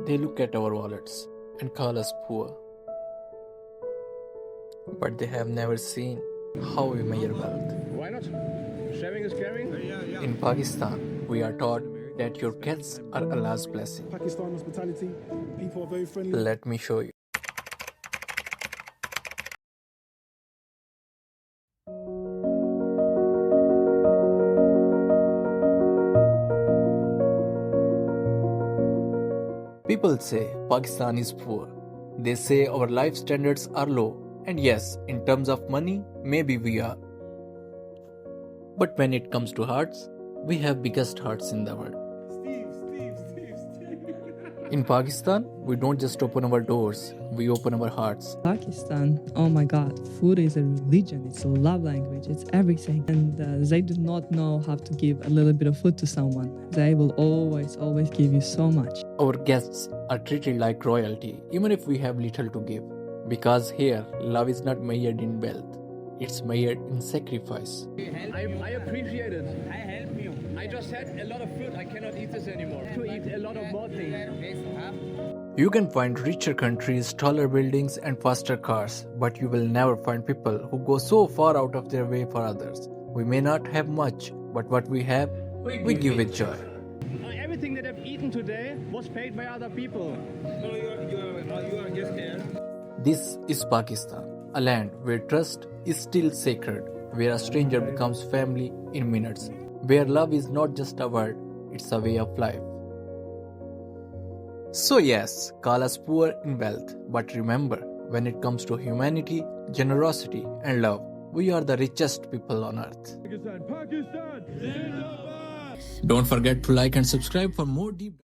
They look at our wallets and call us poor. But they have never seen how we measure wealth. Why not? Sharing is caring. In Pakistan, we are taught that your kids are Allah's blessing. Pakistan hospitality, people are very friendly. Let me show you. People say Pakistan is poor. They say our life standards are low. And yes, in terms of money, maybe we are. But when it comes to hearts, we have biggest hearts in the world. In Pakistan, we don't just open our doors, we open our hearts. Pakistan, oh my God, food is a religion, it's a love language, it's everything. And they do not know how to give a little bit of food to someone. They will always give you so much. Our guests are treated like royalty, even if we have little to give. Because here, love is not measured in wealth, it's measured in sacrifice. I appreciate it. I help you. I just had a lot of food. I cannot eat this anymore. To eat a lot of more things. You can find richer countries, taller buildings, and faster cars, but you will never find people who go so far out of their way for others. We may not have much, but what we have, we give with joy. Everything that I've eaten today was paid by other people. No, you are just here. This is Pakistan, a land where trust is still sacred, where a stranger becomes family in minutes, where love is not just a word, it's a way of life. So yes, call us poor in wealth, but remember, when it comes to humanity, generosity and love, we are the richest people on earth. Pakistan! Don't forget to like and subscribe for more deep